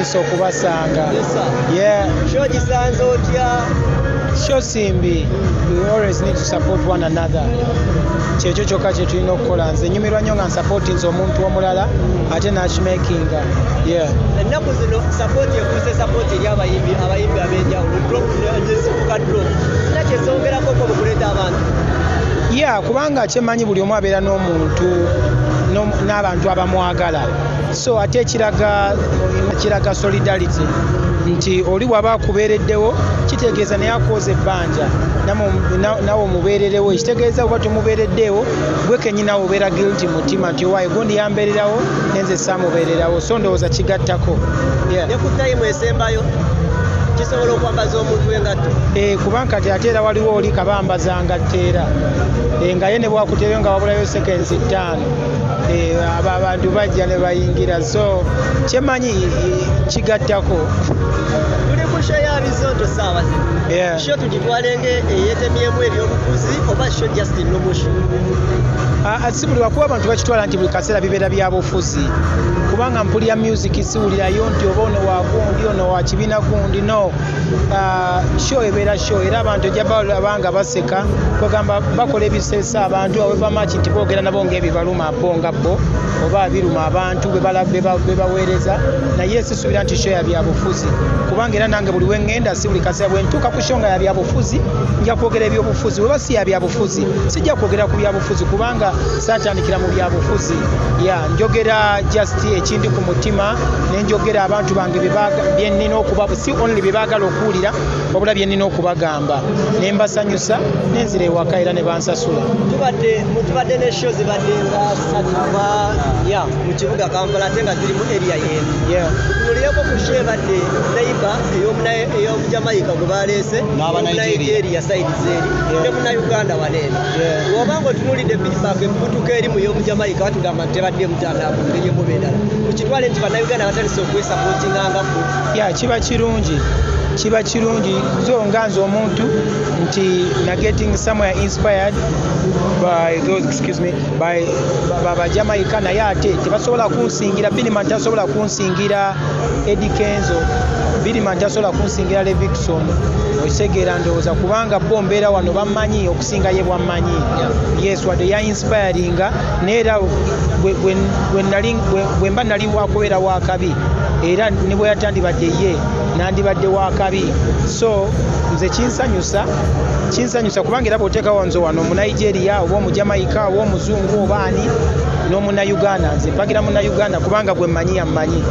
So kubasanga. Yeah. Show gisanze otya. Show simbi. We always need to support one another. Kyekyo kyokka kye tulina okukola. Nze nyumirwa nnyo nga nsupportinze omuntu omulala ate matchmakinga. Yeah. Ennaku zino support efuuse support eri abayimbi ab'enjawulo. Drop nezifuuka drop. Nakyesongerako ko bukuleeta abantu. Yeah, kubanga kyemanyi buli omu abeera n'omuntu n'abantu abamwagala. So ate kiraga solidarity nti oli waba akubeereddewo kitegeeza naye akoze ebbanja nawe omubeererewo ekitegeeza oba tumubeereddewo gwe kennyinawo obeera guilty mutima nti owaaye gundi yambeererawo nenze saamubeererawo so ndowooza kigattako. Ne ku time esembayo kisobola okwambaza omuntu engatto. Kubanga kati ate era waliwo oli kabambaza ngatto era nga ye ne bwakuteeyo nga wabulayo seconds 5 abantu bajja ne bayingira so kyemanyi kigattako. Tuli ku show ya Bizonto saawa zino. Show tugitwalenge eyetemyemu ebyobufuzi oba show just promotion. Si buli wakuba abantu bakitwala nti buli kaseera bibeera byabufuzi kubanga mpulira music siwulirayo nti oba ono wagundi ono wa kibiina gundi no. Show ebeera show era abantu ojja balabanga baseka bagamba bakola ebiseesa abantu awe bamaki nti boogera nabo ng'ebibaluma bo nga bo oba biruma abantu bebaweereza naye sisuubira nti show ya byabufuzi kubanga era nange buli wengenda si buli kaseera bwe ntuuka ku show nga ya byabufuzi nja kwogera ebyobufuzi weba si ya byabufuzi sijja kwogera ku byabufuzi kubanga saatandikira mu byabufuzi njogera just ekindi ku mutima nenjogera abantu bange byenina okuba si only bebaagala okuwulira wabula byenina okubagamba ne mbasanyusa nenzira ewaka era ne bansasula. Tubadde ne show zibadde nga satuba mu kibuga Kampala ate nga ziri mu area y'eno. Tuliyeko ku show ebadde neighbor ey'Omujamaika gwe baleese n'Abanigeria side zeri ne Munnayuganda waneeno. Wobanga otunuulidde feedback embutuka eri mu y'Omujamaika batugamba nti tebadde mutandaavu ngeri emu beddala. Tukitwale nti Bannayuganda batandise okwesapootingangako. Kiba kirungi so nga nze omuntu nti na getting somewhere inspired by those Jamaica naye ate tebasobola kunsingira Biniman tasobola kunsingira Eddy Kenzo Biniman tasobola kunsingira Levikson okitegeera ndowooza kubanga bo mbeera wano bammanyi okusinga ye bwammanyi yes wadde ya inspiringa neera bwe mba nali wakubeera wakabi era ne bwe yatandibadde ye nandibadde wakabi so nze kinsanyusa kubanga era bw'oteekawo nze wano Omunigeria oba Omujamaika oba Omuzungu oba ani n'Omunnayuganda nze mpagira Munnayuganda kubanga bwe mmanyi yammanyi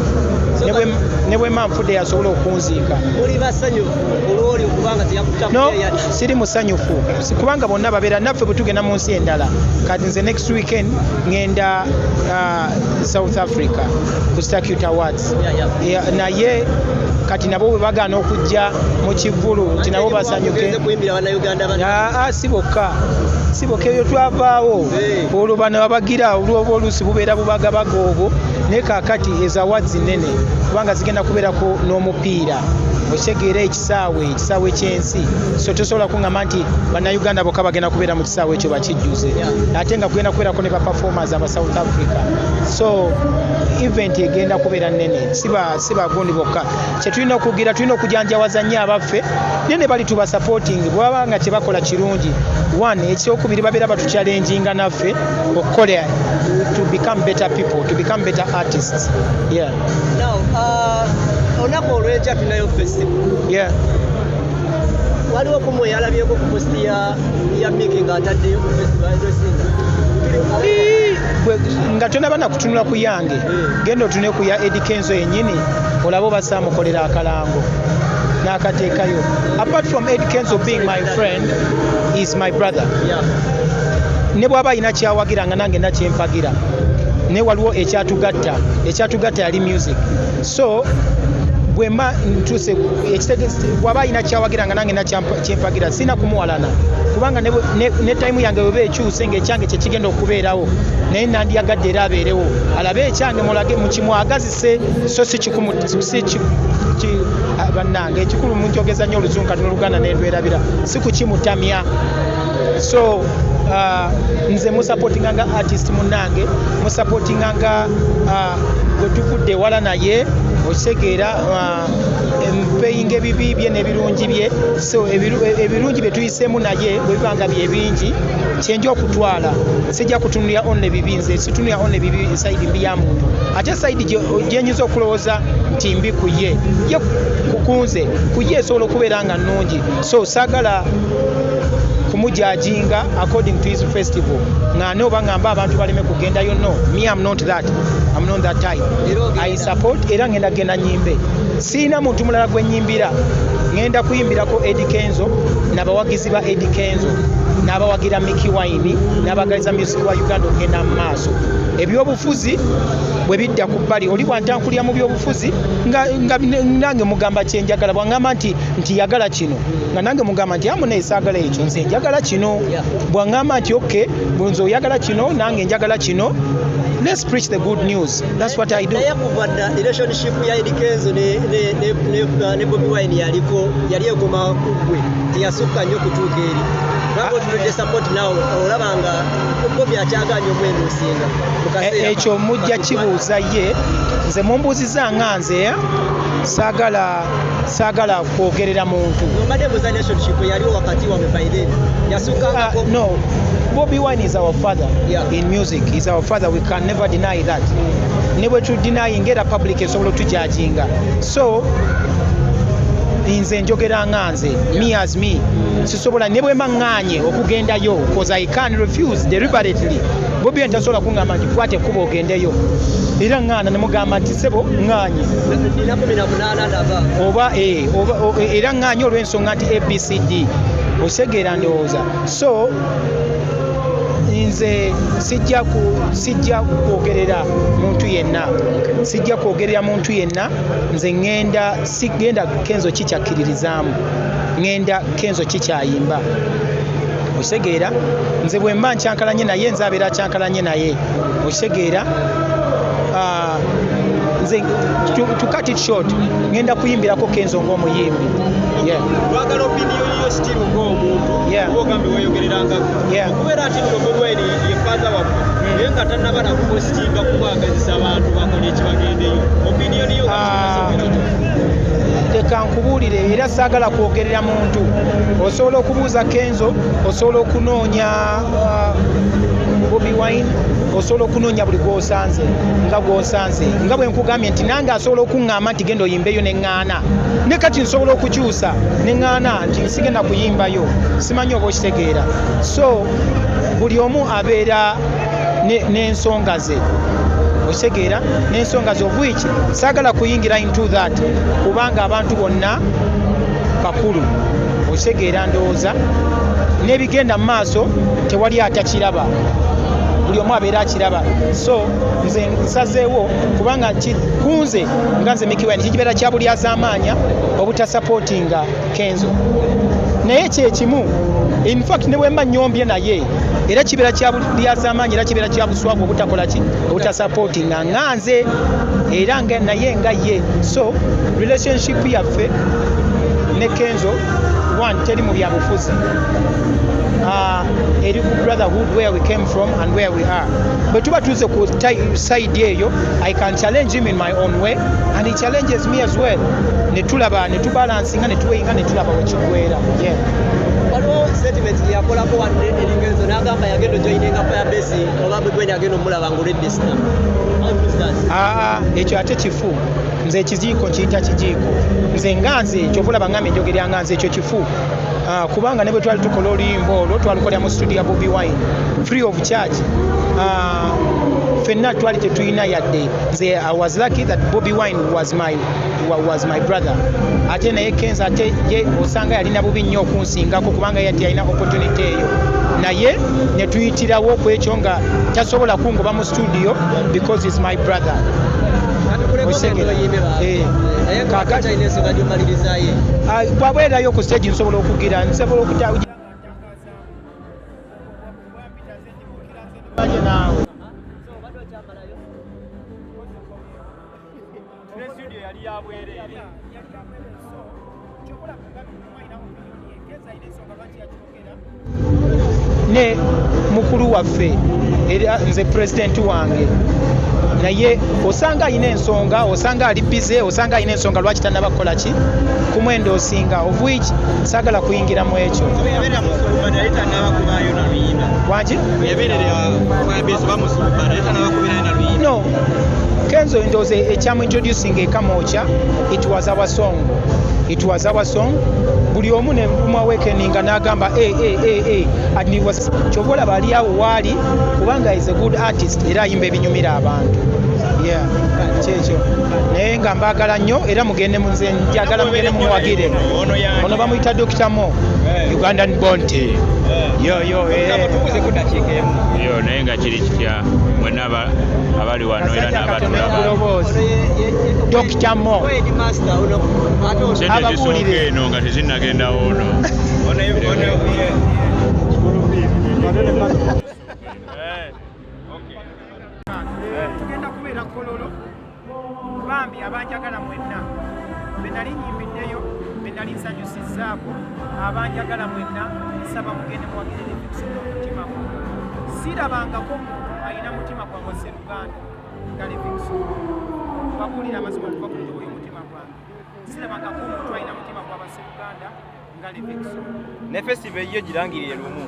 ne bwe manfudde yasobola okunziika. Oli basanyufu olw'oli okubanga teyakuttakuteya? No, siri musanyufu kubanga bonna babeera naffe bwe tugenda mu nsi endala kati nze next weekend ngenda South Africa ku Statute Awards naye kati nabo bwe bagaana okujja mu kivulu nti nabo basanyuke. Si bokka ebyo twavaawo olwo bano babagira olwoba oluusi bubeera bubagabaga obwo naye kaakati ezo awards nnene kubanga zigenda kubeerako n'omupiira okitegeera ekisaawe ky'ensi so tosobola kuŋŋamba nti Bannayuganda bokka bagenda kubeera mu kisaawe ekyo bakijjuze ate nga kugenda kubeerako ne baperformers aba South Africa so event egenda kubeera nnene si bagundi bokka kyetulina okugira tulina okujanjawaza nnyo abaffe nene bali tuba supporting bwaba nga tebakola kirungi one ekyokubiri babeera batuchallenginga naffe okukola to become better people to become better artists. Now olunaku olw'enkya tunayo festival. Waliwo kumu yalabyeko ku posti ya Mikie ng'ataddeyo ku festival ezosinga nga tonaba nakutunula ku yange genda otune ku ya Eddy Kenzo yennyini olabe oba saamukolera akalango n'akateekayo. Apart from Eddy Kenzo being my friend is my brother. Ne bw'aba alina kyawagira nga nange nakyempagira ne waliwo ekyatugatta yali music so bwemba ntuse bw'aba alina kyawagira nga nange nakyempagira sina kumuwalana kubanga ne time yange weba ekyuse ng'ekyange kyekigenda okubeerawo naye nandiyagadde era abeerewo alabe ekyange mukimwagazise so bannange ekikulu munjogeza nnyo Oluzungu kati n'Oluganda n'endwerabira si kukimutamya so nze musupportinganga artist munnange musupportinganga gwe tuvudde wala naye osegeera empeyinga ebibi bye n'ebirungi bye, so ebirungi bye tuyiseemu naye bwe bibanga bye bingi kyenja okutwala sijja kutunulira onne bibi, nze situnulira onne bibi sayidi mbi ya muntu, ate sayidi gyenyiza okulowooza nti mbi ku ye kukunze ku ye esobola okubeera nga nnungi, so saagala kumujajinga according to his festival ngane oba ngamba abantu baleme kugendayo. No, me I'm not that type. I support era ngenda genda nyimbe, siina muntu mulala gwe nyimbira, ngenda kuyimbirako Eddy Kenzo n'abawagizi ba Eddy Kenzo n'abawagira Mikie n'abagaliza music wa Uganda okugenda mu maaso. Ebyobufuzi bwe bidda ku bbali oli bwantankulira mu byobufuzi nga nange mugamba kyenjagala, bwangamba nti yagala kino nga nange mugamba nti amu neesaagala ekyo, nze njagala kino. Bwangamba nti okay bunze oyagala kino nange njagala kino, let's preach the good news. That's what I do. Naye kuvadda relationship ya Eddy Kenzo ne Bobi Wine yali egoma kugwe teyasukka nnyo kutuuka eri nabo tuludde support nawe olabanga Bobi akyaganya omwendo osinga mukaseera ekyo mujja kibuuza ye, nze mumbuuziza nga nze saagala kwogerera muntu. Mbadde mbuuza relationship yaliwo wakati wabwe by then yasukka no, Bobi Wine is our father in music. He's our father. We can never deny that. Never to deny ngera public esobola tujajinga. So nze njogera nganze, me as me, sisobola nebwe manganye okugendayo because I can't refuse deliberately. Bobi entasobola kungamba nti kwate kuba ogendeyo era ngana nemugamba nti sebo nganye oba era nganye olw'ensonga nti ABCD osegeera ndowooza. So nze sijja kwogerera muntu yenna, nze sigenda Kenzo kikyakkiririzaamu, ngenda Kenzo kikyayimba osegeera. Nze bwe mba nkyankalanye naye nze abeera kyankalanye naye osegeera. Nze to cut it short ngenda kuyimbirako Kenzo ng'omuyimbi. Twagala opinion yo still ng'omuntu ogambe weeyogereranga okubeera ati Bobi Wine ye father waffe naye nga tannaba nakupostinga kubagazisa abantu bakola ekibagendeyo, opinion yo leka nkubuulire era saagala kwogerera muntu. Osobola okubuuza Kenzo, osobola okunoonya Bobi Wine, osobola okunoonya buli gwosanze nga bwe nkugambye nti nange asobola okuŋŋamba nti genda oyimbeyo neŋŋaana, ne kati nsobola okukyusa neŋŋaana nti nsigenda kuyimbayo, simanyi oba okitegeera. So buli omu abeera n'ensonga ze osegeera, n'ensonga ze of which saagala kuyingira into that kubanga abantu bonna bakulu osegeera. Ndowooza n'ebigenda mu maaso tewali atakiraba, buli omu abeera akiraba. So nze nsazeewo kubanga kunze nga nze Mikie Wine kikibeera kya buli azaamaanya obutasapootinga Kenzo, naye kyekimu in fact ne bwe mba nnyombye naye era kibeera kya buli azaamaanya era kibeera kya buswavu obutakola ki obutasapootinga nga nze era naye nga ye. So relationship yaffe ne Kenzo one teri mu byabufuzi, eri ku brotherhood where we came from and where we are. Bwe tuba tuze ku side eyo, I can challenge him in my own way and he challenges me as well. Ne tulaba ne tubalansinga ne tuweyinga ne tulaba wekigwera. Waliwo statement yakolako wadde Eddy Kenzo n'agamba yagenda joininga Firebase oba Bobi Wine yagenda omulaba ng'oledde sina. Ekyo ate kifu. Nze ekiziiko nkiyita kijiiko. Nze nganze kyovulaba ngambe njogera nganze ekyo kifu. Kubanga ne bwe twali tukola oluyimba olwo twalukolera mu studio ya Bobi Wine free of charge. Fenna twali tetulina yadde. Nze I was lucky that Bobi Wine was my brother. Ate naye Kenzo ate ye osanga yalina bubi nnyo okunsingako kubanga yati yalina opportunity eyo. Naye ne tuyitirawo ku ekyo nga tasobola kungoba mu studio because he's my brother. Bwabwerayo ku stage nsobola okugira nsobola okutawo ne mukulu waffe era nze president wange naye osanga alina ensonga, osanga ali bize, osanga alina ensonga lwaki tannaba kukola ki ku mwendo osinga, of which saagala kuyingira mu ekyo. Wangi? No, Kenzo ndowooza ekyamu introducing ekamocha, it was our song. Buli omu ne mwawekeninga n'agamba and he was kyova olaba ali awo waali kubanga is a good artist era ayimba ebinyumira abantu. Kyekyo naye nga mbaagala nnyo era mugende nze njagala mugende mumuwagire. Ono bamuyita Dr. Mo, Ugandan Bonte. Naye nga kiri kitya mwenna abali wano era n'abatulaba. Dr. Mo ababuulire eno nga tezinnagenda ono. Tugenda kubeera Kololo bambi abanjagala mwenna be nali nyimbiddeyo be nali nsanyusizzaako abanjagala mwenna nsaba mugende muwagirire ebikusinga omutima gwo. Sirabangako alina mutima gwange Sseruganda nga Livingstone babuulira amazima kuva ku oyo mutima gwange. Sirabangako omuntu alina mutima gwa Sseruganda nga Livingstone. Ne festival yo girangirire lumu.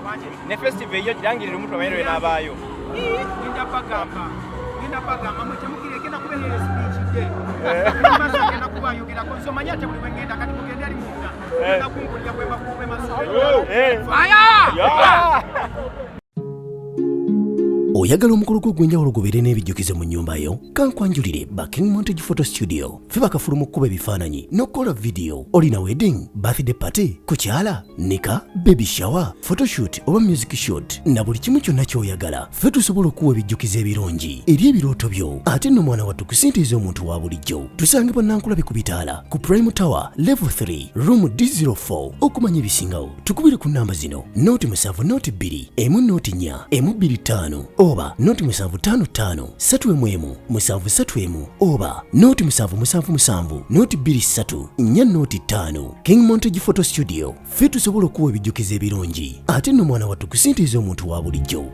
Ne festival yo girangirire lumu twamanyiro n'abaayo. Ngenda bagamba mwetemukire genda kubeerera speech day. Maso genda kubayogerako nsomanya ate buli wengenda kati mugende ali munda. Genda kumpulira bwe bakube maso. Oyagala omukolo gw'enjawulo gubeere n'ebijjukizo mu nnyumba yo? Kankwanjulire ba King Montage Photo Studio. Ffe bakafulu mu kkuba ebifaananyi n'okukola video. Olina wedding, birthday party, kukyala, nika, baby shower, photoshoot oba music shoot na buli kimu kyonna ky'oyagala. Ffe tusobola okuwa ebijjukizo ebirungi eri ebirooto byo. Ate nno mwana wattu kusintiiza omuntu wa bulijjo. Tusange Bannankulabe ku Bitaala ku Prime Tower Level 3 Room D04. Okumanya ebisingawo tukubire ku nnamba zino: 0702 104 125 oba 0755 311 731 oba 0777 223 405. King Montage Photo Studio. Ffe tusobola okuwa ebijjukizo ebirungi ate nno mwana wattu kusintiiza omuntu wa bulijjo.